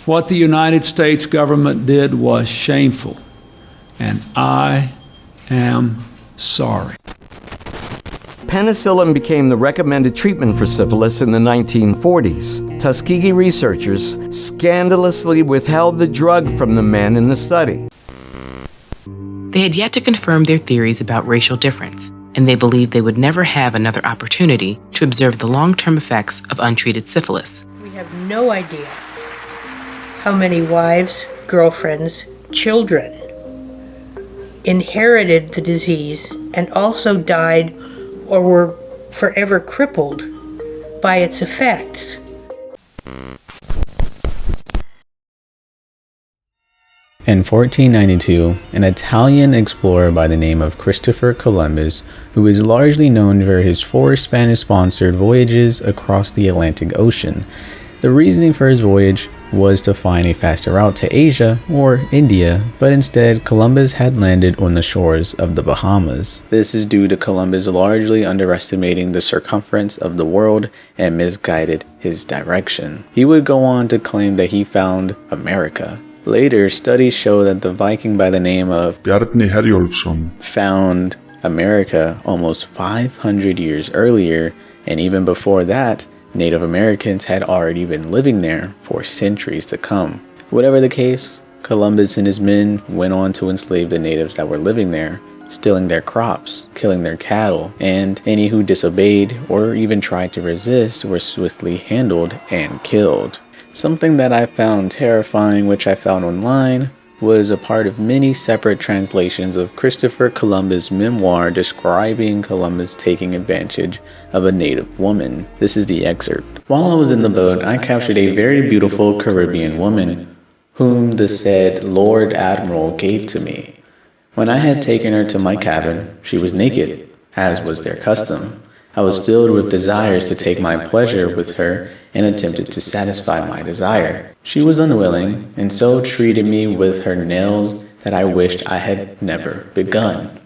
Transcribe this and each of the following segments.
What the United States government did was shameful, and I am sorry. Penicillin became the recommended treatment for syphilis in the 1940s. Tuskegee researchers scandalously withheld the drug from the men in the study. They had yet to confirm their theories about racial difference, and they believed they would never have another opportunity to observe the long-term effects of untreated syphilis. We have no idea how many wives, girlfriends, children inherited the disease and also died or were forever crippled by its effects. In 1492, an Italian explorer by the name of Christopher Columbus, who is largely known for his 4 Spanish-sponsored voyages across the Atlantic Ocean. The reasoning for his voyage was to find a faster route to Asia or India, but instead Columbus had landed on the shores of the Bahamas. This is due to Columbus largely underestimating the circumference of the world and misguided his direction. He would go on to claim that he found America. Later, studies show that the Viking by the name of Bjarni Herjolfsson found America almost 500 years earlier, and even before that, Native Americans had already been living there for centuries to come. Whatever the case, Columbus and his men went on to enslave the natives that were living there, stealing their crops, killing their cattle, and any who disobeyed or even tried to resist were swiftly handled and killed. Something that I found terrifying, which I found online, was a part of many separate translations of Christopher Columbus' memoir describing Columbus taking advantage of a native woman. This is the excerpt. While I was in the boat, I captured a very beautiful Caribbean woman, whom the said Lord Admiral gave to me. When I had taken her to my cabin, she was naked, as was their custom. I was filled with desires to take my pleasure with her and attempted to satisfy my desire. She was unwilling, and so treated me with her nails that I wished I had never begun.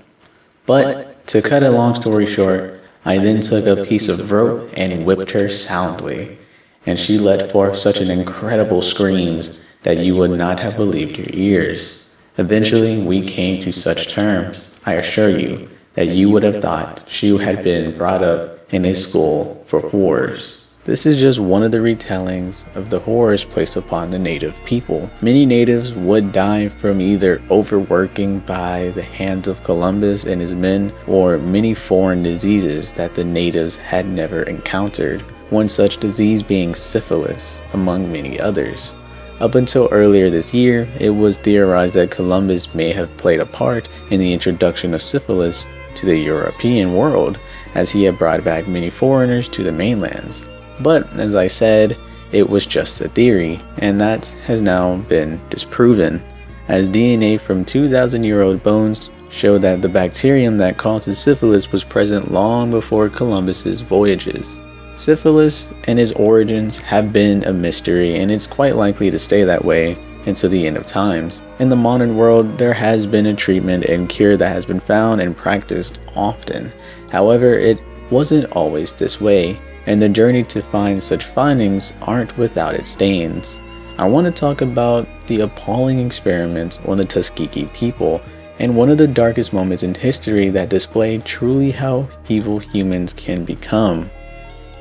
But, to cut a long story short, I then took a piece of rope and whipped her soundly, and she let forth such an incredible screams that you would not have believed your ears. Eventually, we came to such terms, I assure you, that you would have thought she had been brought up in a school for whores. This is just one of the retellings of the horrors placed upon the native people. Many natives would die from either overworking by the hands of Columbus and his men, or many foreign diseases that the natives had never encountered. One such disease being syphilis, among many others. Up until earlier this year, it was theorized that Columbus may have played a part in the introduction of syphilis to the European world, as he had brought back many foreigners to the mainlands. But, as I said, it was just a theory, and that has now been disproven, as DNA from 2,000-year-old bones show that the bacterium that causes syphilis was present long before Columbus's voyages. Syphilis and its origins have been a mystery, and it's quite likely to stay that way until the end of times. In the modern world, there has been a treatment and cure that has been found and practiced often. However, it wasn't always this way, and the journey to find such findings aren't without its stains. I want to talk about the appalling experiments on the Tuskegee people, and one of the darkest moments in history that displayed truly how evil humans can become,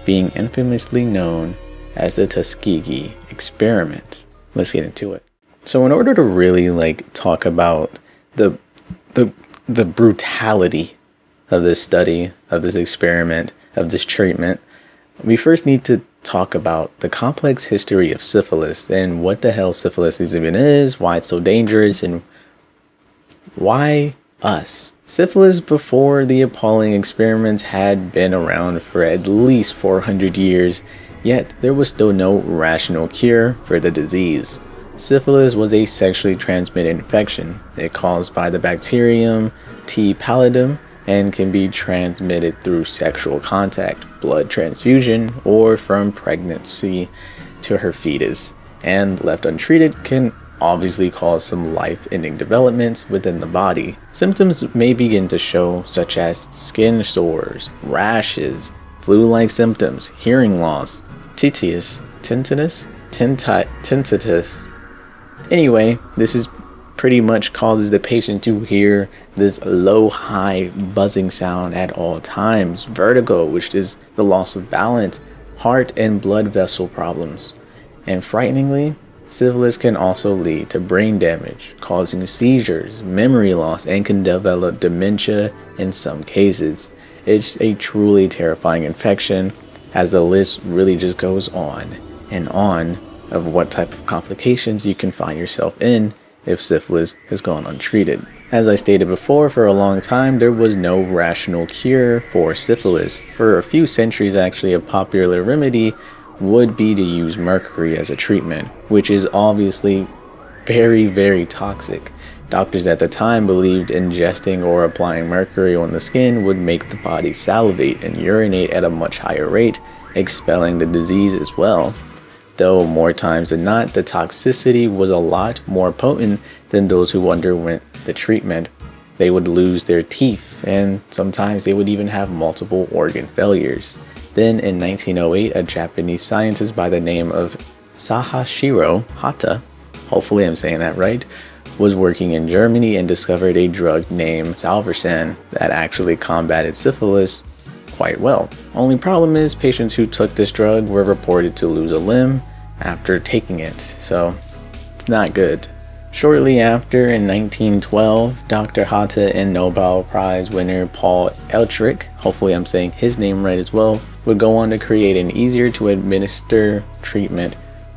being infamously known as the Tuskegee experiment. Let's get into it. So in order to really talk about the brutality of this study, of this experiment, of this treatment, we first need to talk about the complex history of syphilis and what the hell syphilis even is, why it's so dangerous, and why us. Syphilis before the appalling experiments had been around for at least 400 years, yet there was still no rational cure for the disease. Syphilis was a sexually transmitted infection. It caused by the bacterium T. pallidum and can be transmitted through sexual contact, blood transfusion, or from pregnancy to her fetus, and left untreated can obviously cause some life-ending developments within the body. Symptoms may begin to show, such as skin sores, rashes, flu-like symptoms, hearing loss, tinnitus, Anyway, this is pretty much causes the patient to hear this low high buzzing sound at all times, vertigo, which is the loss of balance, heart and blood vessel problems, and frighteningly, syphilis can also lead to brain damage, causing seizures, memory loss, and can develop dementia in some cases. It's a truly terrifying infection, as the list really just goes on and on of what type of complications you can find yourself in if syphilis has gone untreated. As I stated before, for a long time there was no rational cure for syphilis. For a few centuries actually, a popular remedy would be to use mercury as a treatment, which is obviously very, very toxic. Doctors at the time believed ingesting or applying mercury on the skin would make the body salivate and urinate at a much higher rate, expelling the disease as well. Though more times than not, the toxicity was a lot more potent than those who underwent the treatment. They would lose their teeth, and sometimes they would even have multiple organ failures. Then in 1908, a Japanese scientist by the name of Sahashiro Hata, hopefully I'm saying that right, was working in Germany and discovered a drug named Salvarsan that actually combated syphilis quite well. Only problem is patients who took this drug were reported to lose a limb after taking it, so it's not good. Shortly after, in 1912, Dr. Hata and Nobel Prize winner Paul Ehrlich, hopefully I'm saying his name right as well, would go on to create an easier to administer treatment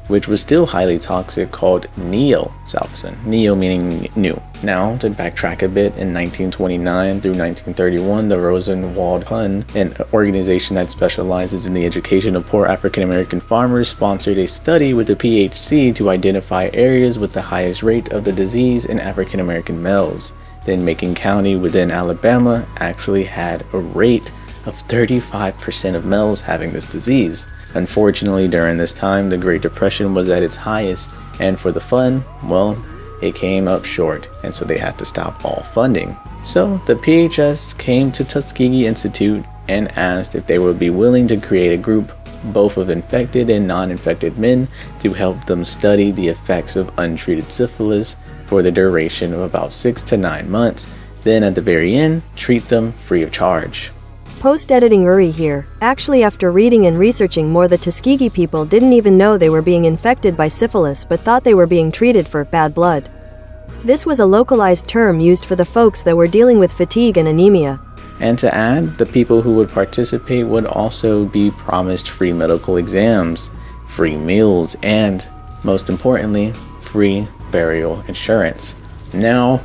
which was still highly toxic, called Neo-Salvarsan. Neo meaning new. Now, to backtrack a bit, in 1929 through 1931, the Rosenwald Fund, an organization that specializes in the education of poor African American farmers, sponsored a study with the PHC to identify areas with the highest rate of the disease in African American males. Then Macon County within Alabama actually had a rate of 35% of males having this disease. Unfortunately, during this time, the Great Depression was at its highest, and for the fund, well, it came up short, and so they had to stop all funding. So the PHS came to Tuskegee Institute and asked if they would be willing to create a group both of infected and non-infected men to help them study the effects of untreated syphilis for the duration of about 6 to 9 months, then at the very end, treat them free of charge. Post-editing Uri here. Actually, after reading and researching more, the Tuskegee people didn't even know they were being infected by syphilis but thought they were being treated for bad blood. This was a localized term used for the folks that were dealing with fatigue and anemia. And to add, the people who would participate would also be promised free medical exams, free meals, and, most importantly, free burial insurance. Now,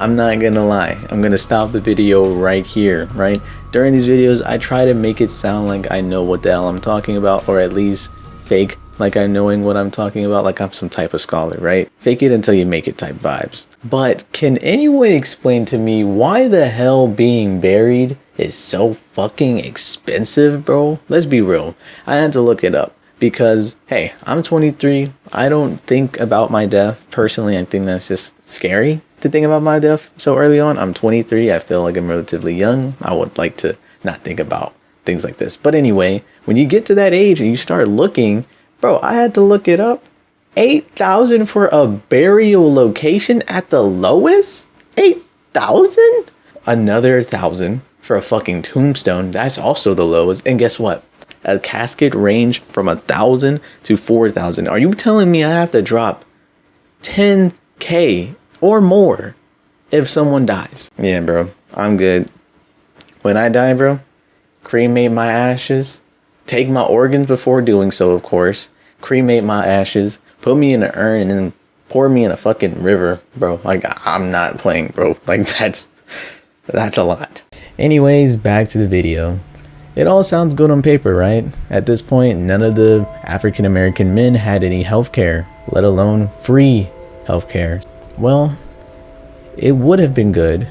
I'm not gonna lie, I'm gonna stop the video right here, right? During these videos, I try to make it sound like I know what the hell I'm talking about, or at least fake like I'm knowing what I'm talking about, like I'm some type of scholar, right? Fake it until you make it type vibes. But can anyone explain to me why the hell being buried is so fucking expensive, bro? Let's be real. I had to look it up because, hey, I'm 23. I don't think about my death. Personally, I think that's just scary to think about my death so early on. I'm 23. I feel like I'm relatively young. I would like to not think about things like this. But anyway, when you get to that age and you start looking, bro, I had to look it up. $8,000 for a burial location at the lowest? $8,000? Another $1,000 for a fucking tombstone. That's also the lowest. And guess what? A casket range from $1,000 to $4,000. Are you telling me I have to drop $10K or more if someone dies? Yeah, bro, I'm good. When I die, bro, cremate my ashes. Take my organs before doing so, of course. Cremate my ashes. Put me in an urn and then pour me in a fucking river, bro. Like, I'm not playing, bro. Like, that's a lot. Anyways, back to the video. It all sounds good on paper, right? At this point, none of the African American men had any healthcare, let alone free healthcare. Well, it would have been good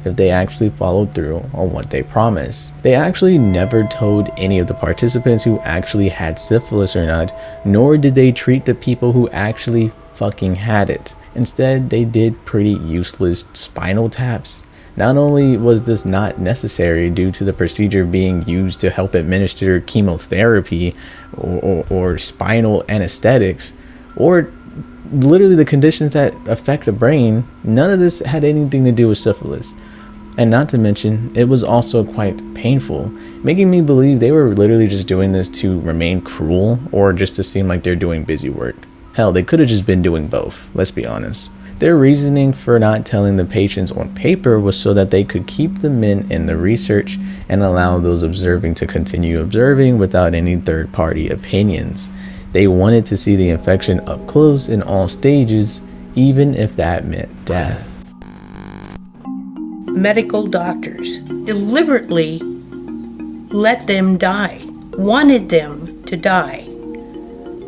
if they actually followed through on what they promised. They actually never told any of the participants who actually had syphilis or not, nor did they treat the people who actually fucking had it. Instead, they did pretty useless spinal taps. Not only was this not necessary due to the procedure being used to help administer chemotherapy or spinal anesthetics, or literally the conditions that affect the brain, none of this had anything to do with syphilis. And not to mention, it was also quite painful, making me believe they were literally just doing this to remain cruel or just to seem like they're doing busy work. Hell, they could have just been doing both, let's be honest. Their reasoning for not telling the patients on paper was so that they could keep the men in the research and allow those observing to continue observing without any third-party opinions. They wanted to see the infection up close in all stages, even if that meant death. Medical doctors deliberately let them die, wanted them to die,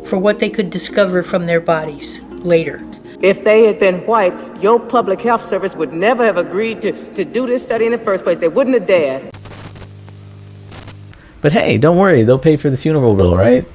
for what they could discover from their bodies later. If they had been white, your public health service would never have agreed to do this study in the first place. They wouldn't have dared. But hey, don't worry, they'll pay for the funeral bill, right?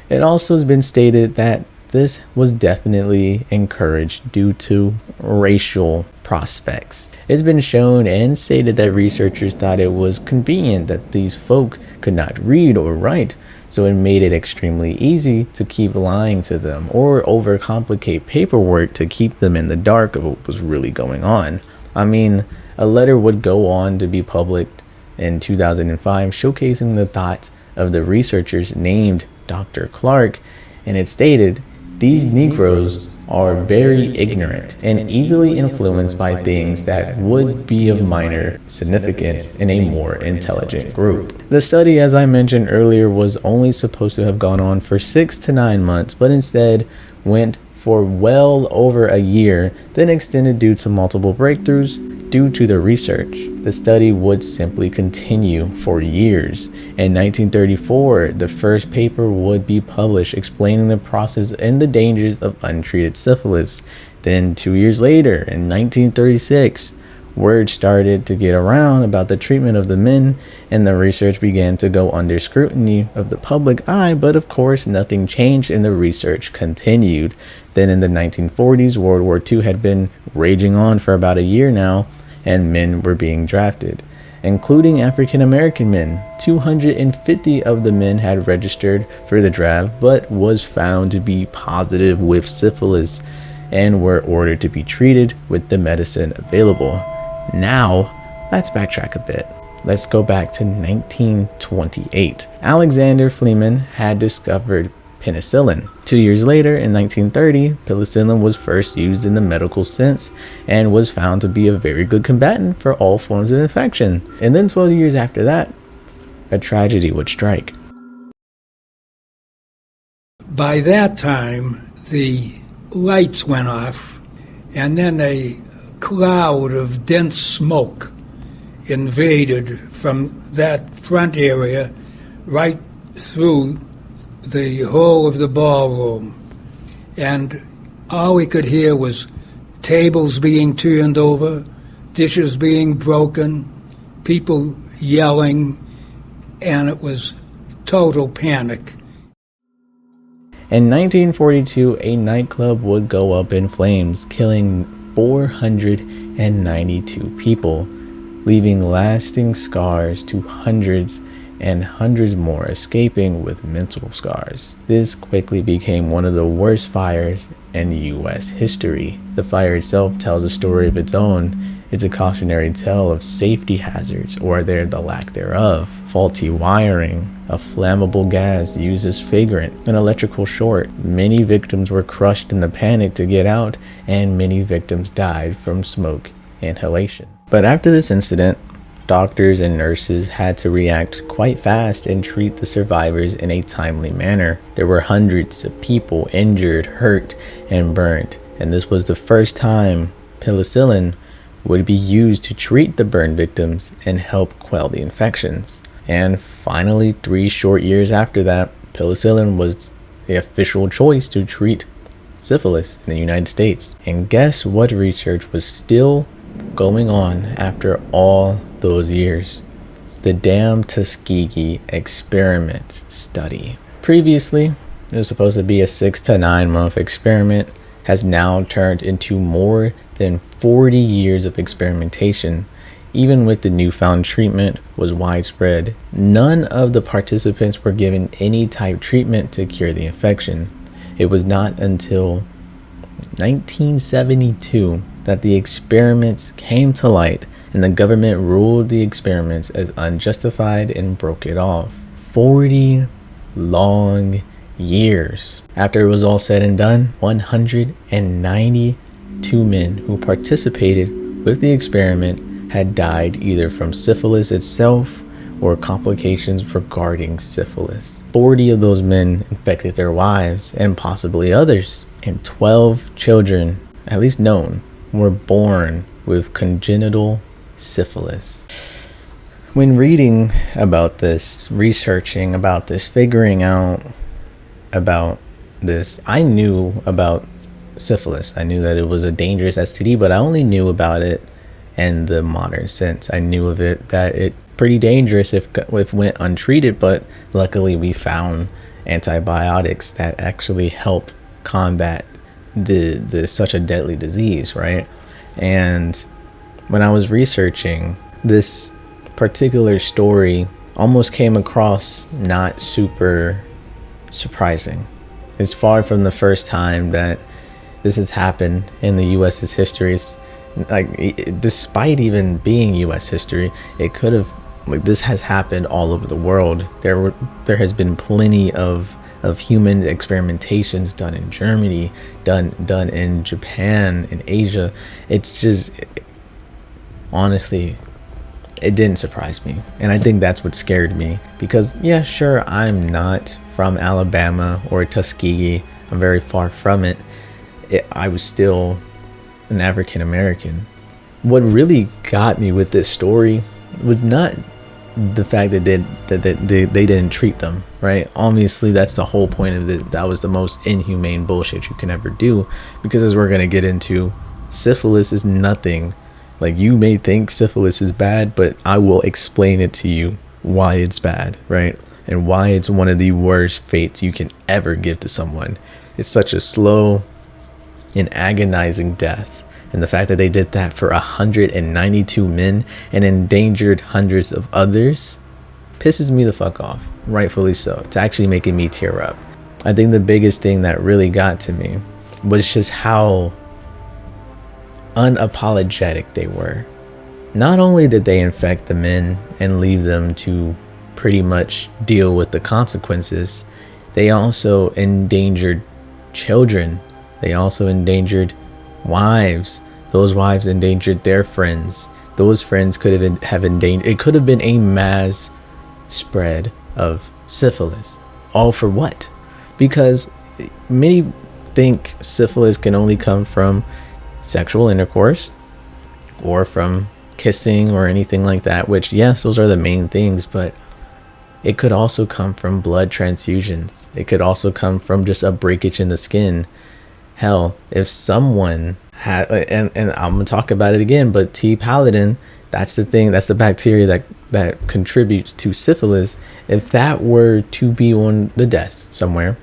It also has been stated that this was definitely encouraged due to racial prospects. It's been shown and stated that researchers thought it was convenient that these folk could not read or write, so it made it extremely easy to keep lying to them or overcomplicate paperwork to keep them in the dark of what was really going on. I mean, a letter would go on to be published in 2005 showcasing the thoughts of the researchers named Dr. Clark, and it stated, "These Negroes are very ignorant and easily influenced by things that would be of minor significance in a more intelligent group." The study, as I mentioned earlier, was only supposed to have gone on for 6 to 9 months, but instead went for well over a year, then extended due to multiple breakthroughs due to the research. The study would simply continue for years. In 1934, the first paper would be published explaining the process and the dangers of untreated syphilis. Then 2 years later, in 1936, word started to get around about the treatment of the men, and the research began to go under scrutiny of the public eye, but of course nothing changed and the research continued. Then in the 1940s, World War II had been raging on for about a year now, and men were being drafted, including African American men. 250 of the men had registered for the draft, but was found to be positive with syphilis and were ordered to be treated with the medicine available. Now, let's backtrack a bit. Let's go back to 1928. Alexander Fleming had discovered penicillin. 2 years later, in 1930, penicillin was first used in the medical sense and was found to be a very good combatant for all forms of infection. And then 12 years after that, a tragedy would strike. By that time, the lights went off, and then a cloud of dense smoke invaded from that front area right through the whole of the ballroom. And all we could hear was tables being turned over, dishes being broken, people yelling, and it was total panic. In 1942, a nightclub would go up in flames, killing 492 people, leaving lasting scars to hundreds and hundreds more escaping with mental scars. This quickly became one of the worst fires in U.S. history. The fire itself tells a story of its own. It's a cautionary tale of safety hazards, or the lack thereof, faulty wiring, a flammable gas used as flagrant, an electrical short. Many victims were crushed in the panic to get out, and many victims died from smoke inhalation. But after this incident, doctors and nurses had to react quite fast and treat the survivors in a timely manner. There were hundreds of people injured, hurt, and burnt, and this was the first time penicillin would be used to treat the burn victims and help quell the infections. And finally, 3 short years after that, penicillin was the official choice to treat syphilis in the United States. And guess what research was still going on after all those years? The damn Tuskegee experiment study. Previously, it was supposed to be a 6 to 9 month experiment, has now turned into more than 40 years of experimentation. Even with the newfound treatment was widespread, none of the participants were given any type treatment to cure the infection. It was not until 1972 that the experiments came to light and the government ruled the experiments as unjustified and broke it off. 40 long years after it was all said and done, 192 men who participated with the experiment had died either from syphilis itself or complications regarding syphilis. 40 of those men infected their wives and possibly others, and 12 children, at least known, were born with congenital syphilis. When reading about this, researching about this, figuring out about this, I knew about syphilis. I knew that it was a dangerous STD, but I only knew about it in the modern sense. I knew of it that it pretty dangerous if went untreated, but luckily we found antibiotics that actually help combat the such a deadly disease, right? And when I was researching, this particular story almost came across not super surprising. It's far from the first time that this has happened in the US's history. It's like, despite even being US history, it could have, like, this has happened all over the world. There has been plenty of human experimentations done in Germany, done in Japan, in Asia. It's just, honestly, it didn't surprise me. And I think that's what scared me, because yeah, sure, I'm not from Alabama or Tuskegee. I'm very far from it. I was still an African American. What really got me with this story was not the fact that they didn't treat them, right? Obviously, that's the whole point of it. That was the most inhumane bullshit you can ever do, because as we're going to get into, syphilis is nothing. Like, you may think syphilis is bad, but I will explain it to you why it's bad, right? And why it's one of the worst fates you can ever give to someone. It's such a slow and agonizing death. And the fact that they did that for 192 men and endangered hundreds of others pisses me the fuck off. Rightfully so. It's actually making me tear up. I think the biggest thing that really got to me was just how unapologetic they were. Not only did they infect the men and leave them to pretty much deal with the consequences, they also endangered children. They also endangered wives. Those wives endangered their friends. Those friends could have endangered. It could have been a mass spread of syphilis. All for what? Because many think syphilis can only come from sexual intercourse or from kissing or anything like that, which, yes, those are the main things, but it could also come from blood transfusions. It could also come from just a breakage in the skin. Hell, if someone had, and I'm gonna talk about it again, but T. pallidin, that's the thing, that's the bacteria that contributes to syphilis. If that were to be on the desk somewhere,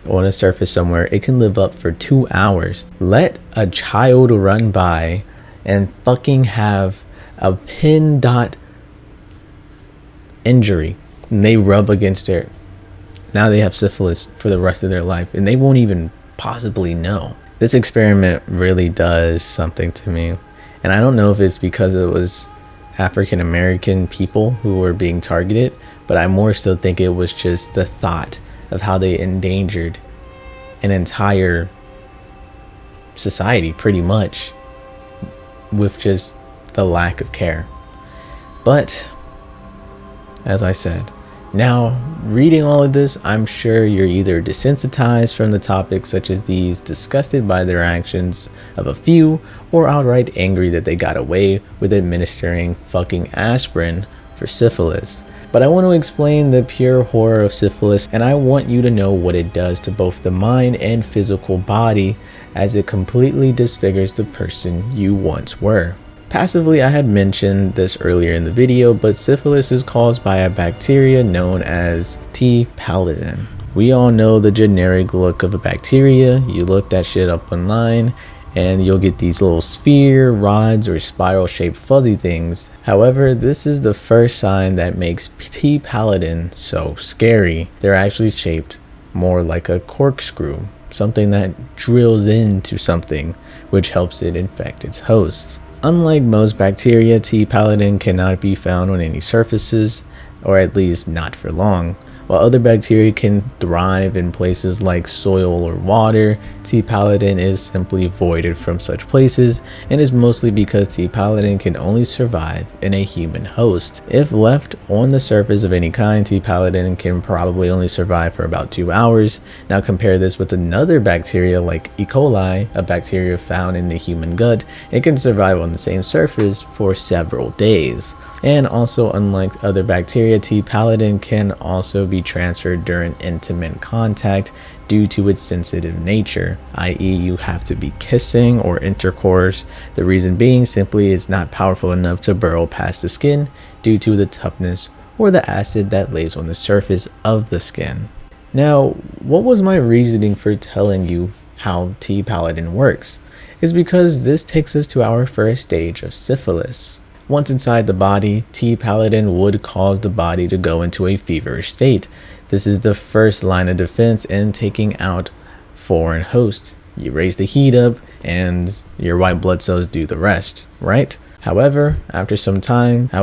on a surface somewhere, it can live up for 2 hours. Let a child run by and fucking have a pin dot injury, and they rub against it. Now they have syphilis for the rest of their life, and they won't even possibly know. This experiment really does something to me, and I don't know if it's because it was African American people who were being targeted, but I more so think it was just the thought of how they endangered an entire society pretty much with just the lack of care. But as I said, now reading all of this, I'm sure you're either desensitized from the topics such as these, disgusted by their actions of a few, or outright angry that they got away with administering fucking aspirin for syphilis. But I want to explain the pure horror of syphilis, and I want you to know what it does to both the mind and physical body, as it completely disfigures the person you once were. Passively, I had mentioned this earlier in the video, but syphilis is caused by a bacteria known as T. pallidin. We all know the generic look of a bacteria. You look that shit up online and you'll get these little sphere, rods, or spiral shaped fuzzy things. However, this is the first sign that makes T. pallidin so scary. They're actually shaped more like a corkscrew. something that drills into something, which helps it infect its host. Unlike most bacteria, T. pallidum cannot be found on any surfaces, or at least not for long. While other bacteria can thrive in places like soil or water, T. pallidum is simply voided from such places, and is mostly because T. pallidum can only survive in a human host. If left on the surface of any kind, T. pallidum can probably only survive for about 2 hours. Now compare this with another bacteria like E. coli, a bacteria found in the human gut. It can survive on the same surface for several days. And also, unlike other bacteria, T. pallidum can also be transferred during intimate contact due to its sensitive nature, i.e. you have to be kissing or intercourse. The reason being simply it's not powerful enough to burrow past the skin due to the toughness or the acid that lays on the surface of the skin. Now, what was my reasoning for telling you how T. pallidum works? Is because this takes us to our first stage of syphilis. Once inside the body, T. pallidum would cause the body to go into a feverish state. This is the first line of defense in taking out foreign hosts. You raise the heat up and your white blood cells do the rest, right? However, after some time, T.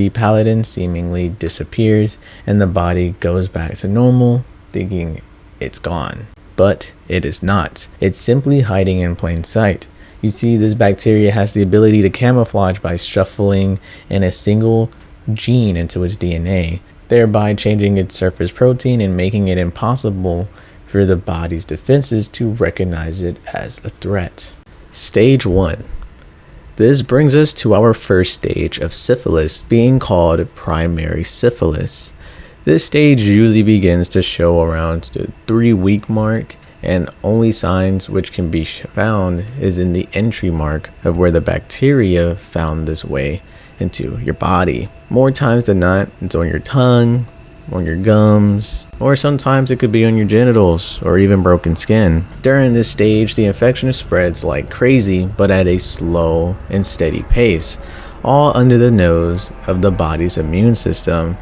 pallidum seemingly disappears and the body goes back to normal, thinking it's gone. But it is not. It's simply hiding in plain sight. You see, this bacteria has the ability to camouflage by shuffling in a single gene into its DNA, thereby changing its surface protein and making it impossible for the body's defenses to recognize it as a threat. Stage 1. This brings us to our first stage of syphilis, being called primary syphilis. This stage usually begins to show around the 3-week mark, and only signs which can be found is in the entry mark of where the bacteria found this way into your body. More times than not, it's on your tongue, on your gums, or sometimes it could be on your genitals or even broken skin. During this stage, the infection spreads like crazy, but at a slow and steady pace, all under the nose of the body's immune system.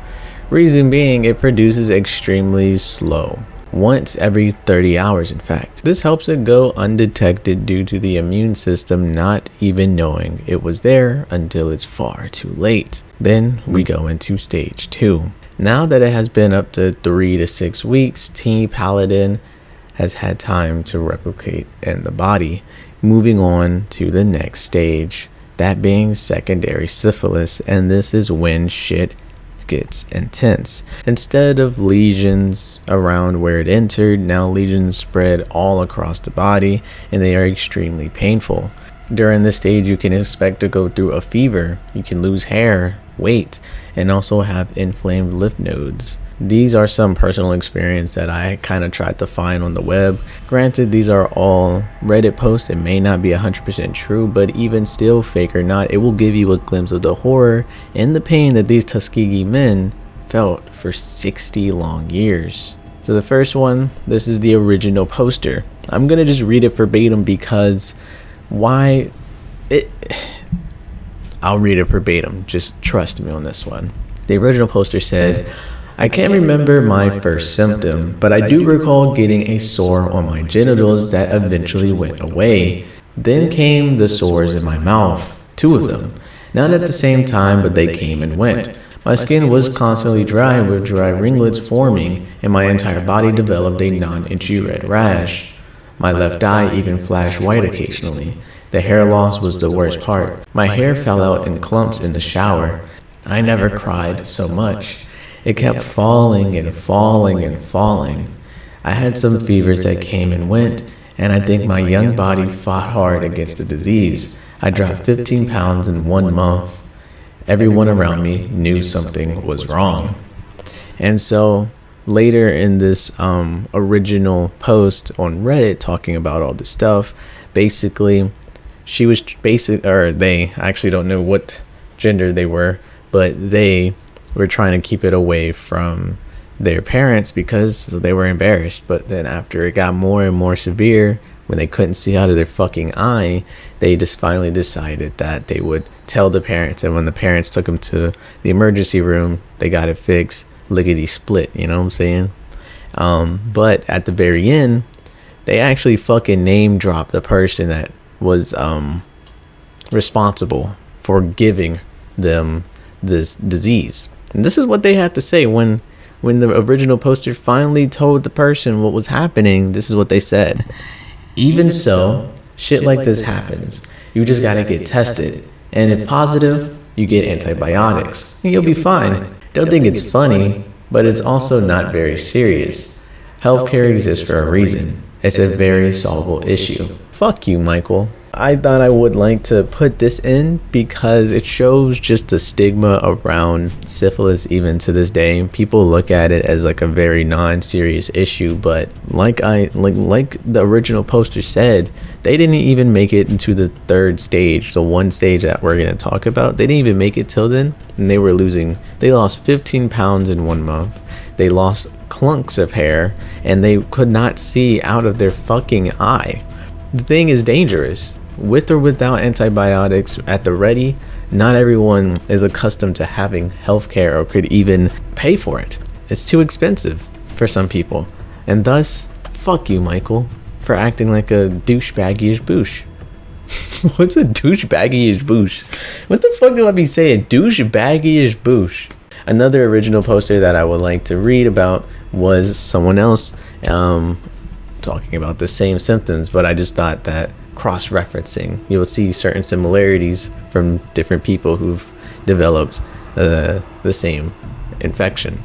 Reason being, it produces extremely slow. Once every 30 hours, in fact. This helps it go undetected due to the immune system not even knowing it was there until it's far too late. Then we go into stage 2. Now that it has been up to 3 to 6 weeks, T. pallidum has had time to replicate in the body, moving on to the next stage, that being secondary syphilis, and this is when shit gets intense. Instead of lesions around where it entered, now lesions spread all across the body and they are extremely painful. During this stage, you can expect to go through a fever, you can lose hair, weight, and also have inflamed lymph nodes. These are some personal experience that I kind of tried to find on the web. Granted, these are all Reddit posts. It may not be 100% true, but even still, fake or not, it will give you a glimpse of the horror and the pain that these Tuskegee men felt for 60 long years. So the first one, this is the original poster. I'm gonna just read it verbatim because I'll read it verbatim. Just trust me on this one. The original poster said, "I can't remember my first symptom, but I do recall getting a sore on my genitals that eventually went away. Then came the sores in my mouth, 2 of them. Not at the same time, but they came and went. My skin was constantly dry with dry ringlets forming, and my entire body developed a non-itchy red rash. My left eye even flashed white occasionally. The hair loss was the worst part. My hair fell out in clumps in the shower. I never cried so much. It kept falling and falling and falling. I had some fevers that came and went, and I think my young body fought hard against the disease. I dropped 15 pounds in 1 month. Everyone around me knew something was wrong." And so later in this original post on Reddit talking about all this stuff, basically they actually don't know what gender they were, but they were trying to keep it away from their parents because they were embarrassed. But then after it got more and more severe, when they couldn't see out of their fucking eye, they just finally decided that they would tell the parents. And when the parents took them to the emergency room, they got it fixed. Lickety split, you know what I'm saying? But at the very end, they actually fucking name drop the person that was responsible for giving them this disease. And this is what they had to say when the original poster finally told the person what was happening. This is what they said. Even so, shit like this happens. You just gotta get tested. And if positive, you get antibiotics. And you'll be fine. Don't think it's funny, but it's also not very serious. Healthcare exists for a reason. It's a very solvable issue. Fuck you, Michael. I thought I would like to put this in because it shows just the stigma around syphilis even to this day. People look at it as like a very non-serious issue, but like the original poster said, they didn't even make it into the third stage, the one stage that we're going to talk about. They didn't even make it till then, and they lost 15 pounds in 1 month. They lost clunks of hair, and they could not see out of their fucking eye. The thing is dangerous. With or without antibiotics at the ready, not everyone is accustomed to having healthcare or could even pay for it. It's too expensive for some people. And thus, fuck you, Michael, for acting like a douchebaggy-ish boosh. What's a douchebaggy-ish boosh? What the fuck do I be saying? Douchebaggy-ish boosh. Another original poster that I would like to read about was someone else talking about the same symptoms, but I just thought that cross-referencing, you'll see certain similarities from different people who've developed the same infection.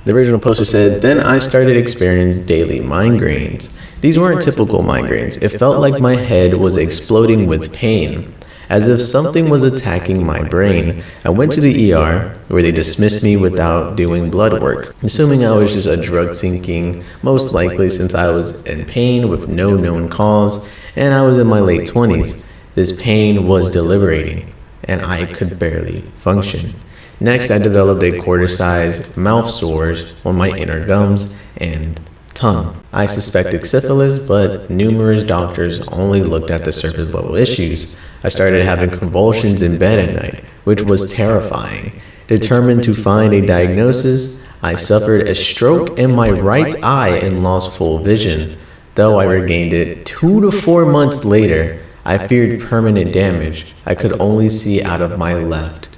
The original poster said, "Then I started experiencing daily migraines. These weren't typical migraines. It felt like my head was exploding with pain, as if something was attacking my brain. I went to the ER, where they dismissed me without doing blood work, assuming I was just a drug sinking, most likely since I was in pain with no known cause, and I was in my late 20s. This pain was deliberating, and I could barely function. Next, I developed a quarter-sized mouth sores on my inner gums and tongue. I suspected syphilis, but numerous doctors only looked at the surface level issues. I started having convulsions in bed at night, which was terrifying. Determined to find a diagnosis, I suffered a stroke in my right eye and lost full vision. Though I regained it 2 to 4 months later, I feared permanent damage. I could only see out of my left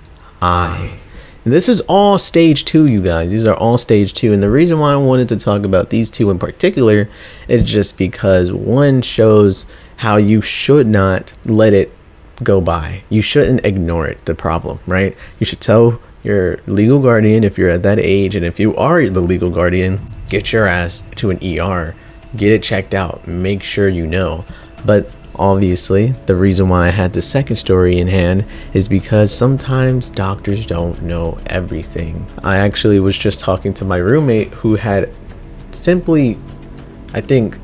eye." And this is all stage 2, you guys. These are all stage 2. And the reason why I wanted to talk about these two in particular is just because one shows how you should not let it go by. You shouldn't ignore it, the problem, right? You should tell your legal guardian if you're at that age. And if you are the legal guardian, get your ass to an ER. Get it checked out. Make sure you know. But obviously, the reason why I had the second story in hand is because sometimes doctors don't know everything. I actually was just talking to my roommate who had simply, I think,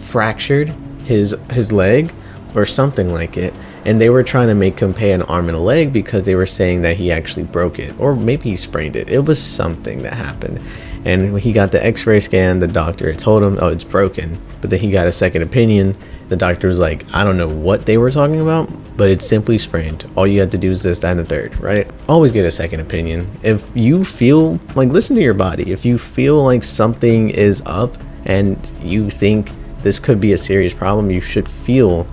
fractured his leg or something like it. And they were trying to make him pay an arm and a leg because they were saying that he actually broke it. Or maybe he sprained it. It was something that happened. And when he got the x-ray scan, the doctor told him, oh, it's broken. But then he got a second opinion. The doctor was like, I don't know what they were talking about, but it's simply sprained. All you have to do is this, that, and the third, right? Always get a second opinion. If you feel like, listen to your body. If you feel like something is up and you think this could be a serious problem, you should feel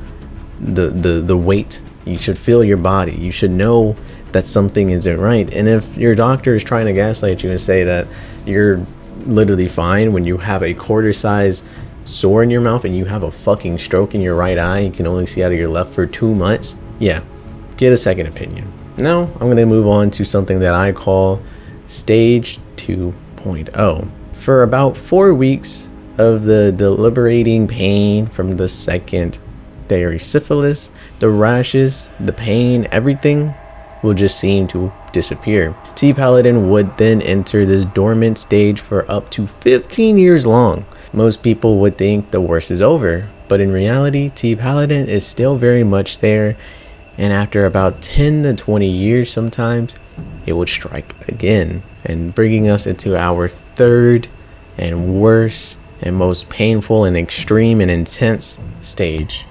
the weight. You should feel your body. You should know that something isn't right. And if your doctor is trying to gaslight you and say that you're literally fine when you have a quarter-size sore in your mouth and you have a fucking stroke in your right eye, you can only see out of your left for 2 months, yeah, get a second opinion. Now I'm going to move on to something that I call stage 2.0. For about 4 weeks of the deliberating pain from the secondary syphilis, the rashes, the pain, everything will just seem to disappear. T. pallidum would then enter this dormant stage for up to 15 years long. Most people would think the worst is over, but in reality, T. pallidum is still very much there, and after about 10 to 20 years sometimes, it would strike again, and bringing us into our third and worst and most painful and extreme and intense stage,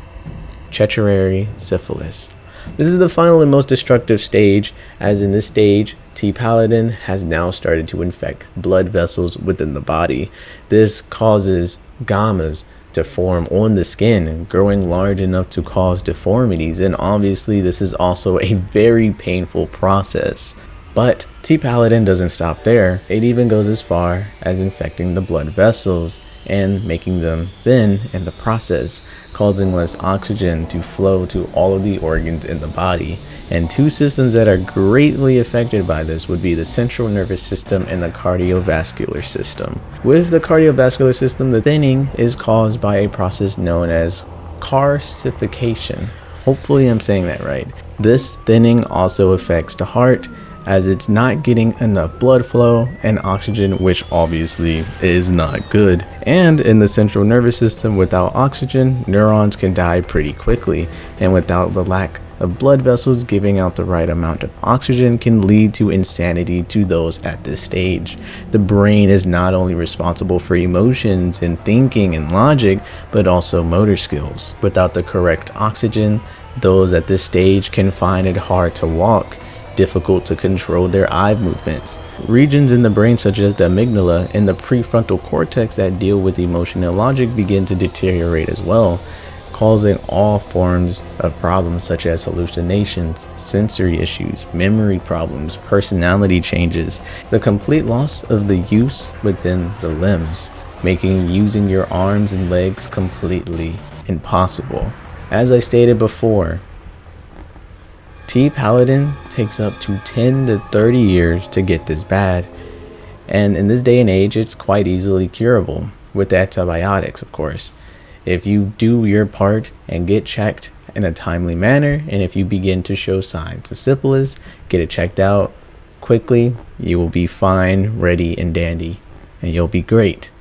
tertiary syphilis. This is the final and most destructive stage, as in this stage, T. pallidum has now started to infect blood vessels within the body. This causes gammas to form on the skin, growing large enough to cause deformities, and obviously this is also a very painful process. But T. pallidum doesn't stop there. It even goes as far as infecting the blood vessels and making them thin in the process, causing less oxygen to flow to all of the organs in the body. And two systems that are greatly affected by this would be the central nervous system and the cardiovascular system. With the cardiovascular system, the thinning is caused by a process known as calcification. Hopefully I'm saying that right. This thinning also affects the heart, as it's not getting enough blood flow and oxygen, which obviously is not good. And in the central nervous system, without oxygen, neurons can die pretty quickly, and without the lack of blood vessels giving out the right amount of oxygen can lead to insanity to those at this stage. The brain is not only responsible for emotions and thinking and logic, but also motor skills. Without the correct oxygen, those at this stage can find it hard to walk, difficult to control their eye movements. Regions in the brain such as the amygdala and the prefrontal cortex that deal with emotion and logic begin to deteriorate as well, causing all forms of problems such as hallucinations, sensory issues, memory problems, personality changes, the complete loss of the use within the limbs, making using your arms and legs completely impossible. As I stated before, T. pallidum takes up to 10 to 30 years to get this bad, and in this day and age it's quite easily curable with antibiotics, of course, if you do your part and get checked in a timely manner. And if you begin to show signs of syphilis, get it checked out quickly, you will be fine, ready and dandy, and you'll be great.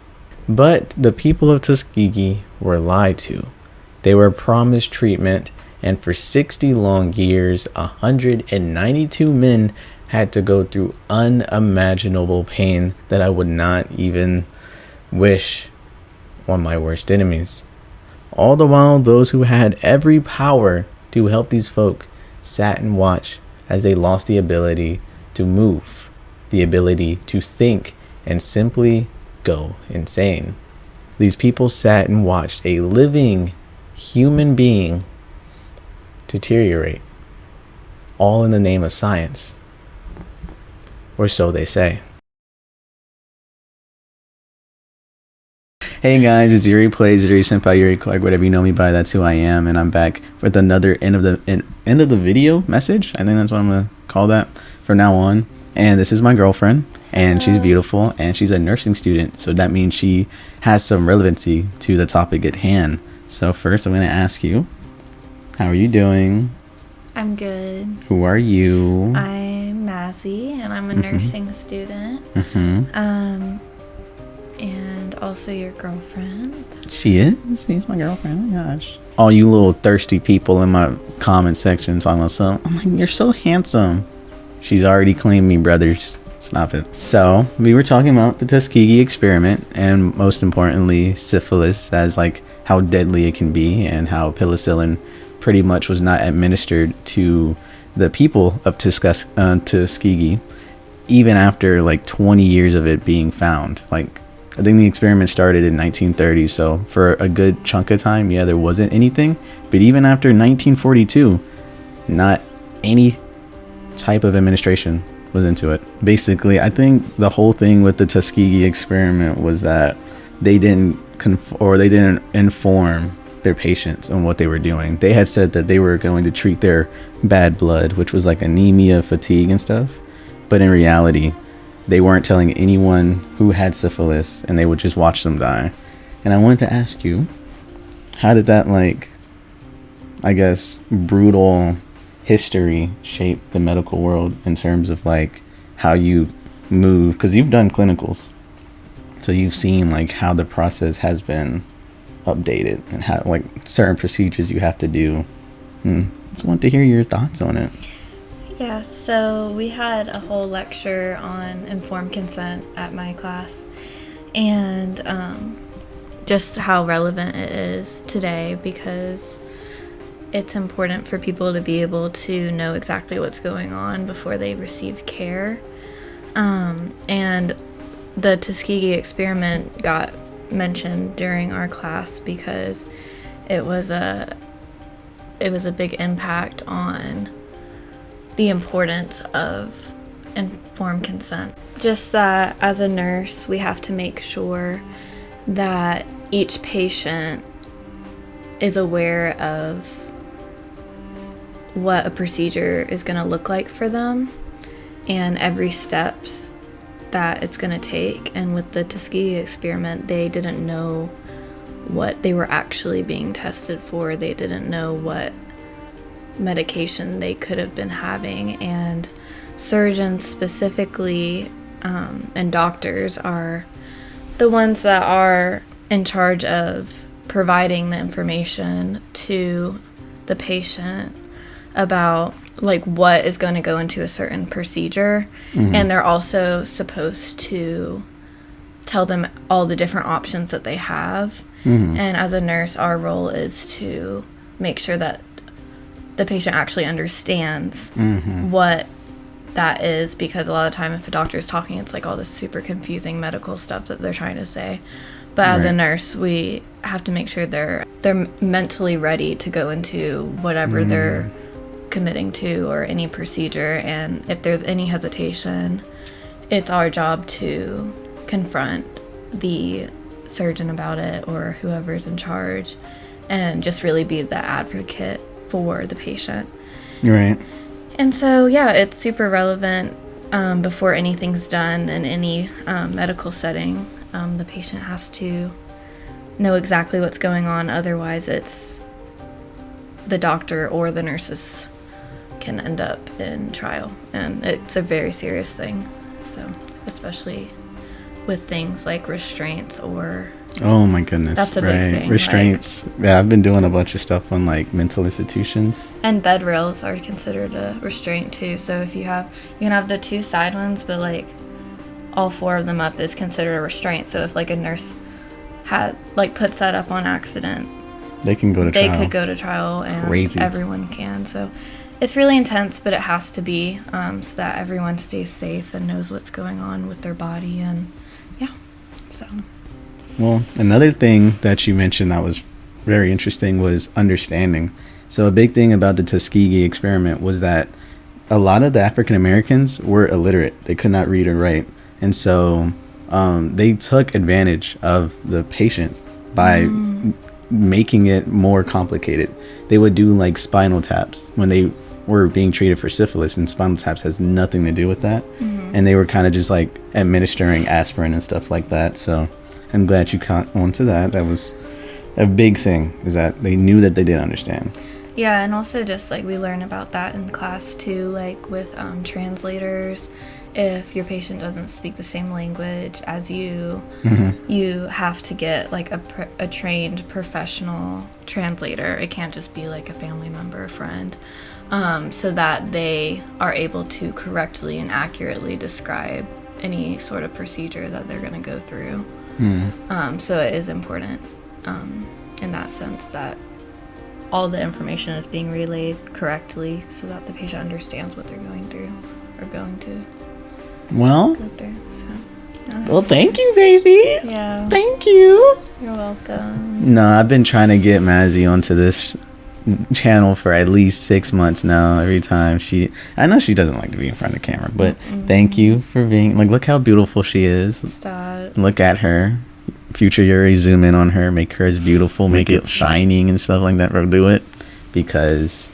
But the people of Tuskegee were lied to. They were promised treatment, and for 60 long years, 192 men had to go through unimaginable pain that I would not even wish on my worst enemies. All the while, those who had every power to help these folk sat and watched as they lost the ability to move, the ability to think, and simply go insane. These people sat and watched a living human being deteriorate, all in the name of science, or so they say. Hey guys, it's Yuri Plays, Yuri Senpai, Yuri Clark, whatever you know me by, that's who I am, and I'm back with another end of the video message. I think that's what I'm gonna call that from now on. And this is my girlfriend, and she's beautiful, and she's a nursing student, so that means she has some relevancy to the topic at hand. So first, I'm gonna ask you, how are you doing? I'm good. Who are you? I'm Mazzy, and I'm a nursing student. And also your girlfriend. She is? She's my girlfriend. Oh my gosh. All you little thirsty people in my comment section talking about something. I'm like, you're so handsome. She's already claimed me, brothers. Stop it. So, we were talking about the Tuskegee experiment, and most importantly, syphilis, as like how deadly it can be, and how penicillin pretty much was not administered to the people of Tuskegee, even after like 20 years of it being found. Like, I think the experiment started in 1930, so for a good chunk of time, yeah, there wasn't anything. But even after 1942, not any type of administration was into it. Basically, I think the whole thing with the Tuskegee experiment was that they didn't inform their patients on what they were doing. They had said that they were going to treat their bad blood, which was like anemia, fatigue, and stuff. But in reality, they weren't telling anyone who had syphilis, and they would just watch them die. And I wanted to ask you, how did that, like, I guess, brutal history shape the medical world in terms of, like, how you move? Because you've done clinicals, so you've seen, like, how the process has been updated and how, like, certain procedures you have to do. Just want to hear your thoughts on it. Yeah, so we had a whole lecture on informed consent at my class, and just how relevant it is today, because it's important for people to be able to know exactly what's going on before they receive care. And the Tuskegee experiment got mentioned during our class because it was a big impact on the importance of informed consent. Just that as a nurse, we have to make sure that each patient is aware of what a procedure is going to look like for them and every steps that it's going to take. And with the Tuskegee experiment, they didn't know what they were actually being tested for. They didn't know what medication they could have been having, and surgeons specifically and doctors are the ones that are in charge of providing the information to the patient about like what is going to go into a certain procedure. And they're also supposed to tell them all the different options that they have. And as a nurse, our role is to make sure that the patient actually understands what that is, because a lot of time if a doctor is talking, it's like all this super confusing medical stuff that they're trying to say. But as a nurse, we have to make sure they're mentally ready to go into whatever they're committing to or any procedure. And if there's any hesitation, it's our job to confront the surgeon about it or whoever's in charge, and just really be the advocate for the patient. Right. And so, yeah, it's super relevant before anything's done in any medical setting. The patient has to know exactly what's going on. Otherwise, it's the doctor or the nurses can end up in trial. And it's a very serious thing. So, especially with things like restraints or... Oh my goodness. That's a big thing. Restraints. Like, yeah, I've been doing a bunch of stuff on like mental institutions. And bed rails are considered a restraint too. So if you can have the two side ones, but like all four of them up is considered a restraint. So if like a nurse puts that up on accident, they can go to trial. They could go to trial, and Crazy. Everyone can. So it's really intense, but it has to be so that everyone stays safe and knows what's going on with their body. And yeah, so... Well, another thing that you mentioned that was very interesting was understanding. So a big thing about the Tuskegee experiment was that a lot of the African Americans were illiterate. They could not read or write. And so they took advantage of the patients by making it more complicated. They would do like spinal taps when they were being treated for syphilis, and spinal taps has nothing to do with that. And they were kind of just like administering aspirin and stuff like that. So I'm glad you caught on to that. That was a big thing, is that they knew that they didn't understand. Yeah, and also just like we learn about that in class too, like with translators. If your patient doesn't speak the same language as you, you have to get like a trained professional translator. It can't just be like a family member or friend, so that they are able to correctly and accurately describe any sort of procedure that they're going to go through. So it is important in that sense that all the information is being relayed correctly so that the patient understands what they're going through or going to go through. So, well, thank you, baby. Yeah. Thank you. You're welcome. No, I've been trying to get Mazzy onto this channel for at least 6 months now. Every time I know she doesn't like to be in front of the camera, but thank you for being like, look how beautiful she is. Stop. Look at her. Future Yuri, zoom in on her, make her as beautiful, make it shining and stuff like that. Bro, do it, because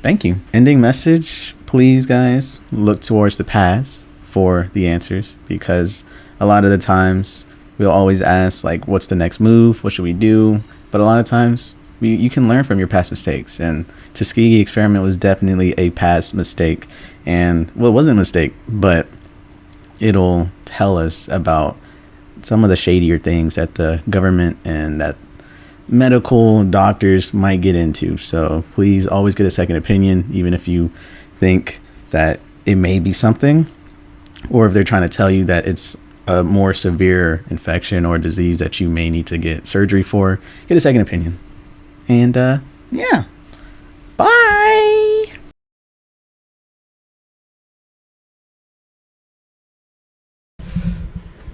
thank you. Ending message, please guys, look towards the past for the answers, because a lot of the times we'll always ask like, what's the next move, what should we do? But a lot of times you can learn from your past mistakes, and Tuskegee experiment was definitely a past mistake. And well, it wasn't a mistake, but it'll tell us about some of the shadier things that the government and that medical doctors might get into. So please always get a second opinion, even if you think that it may be something, or if they're trying to tell you that it's a more severe infection or disease that you may need to get surgery for. Get a second opinion. And yeah, Bye.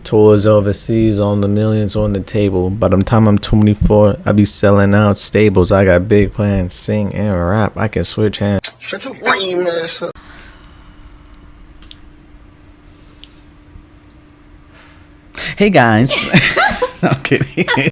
Tours overseas on the millions on the table. By the time I'm 24, I be selling out stables. I got big plans, sing and rap. I can switch hands. Shut your lame ass up. Hey guys. I'm kidding.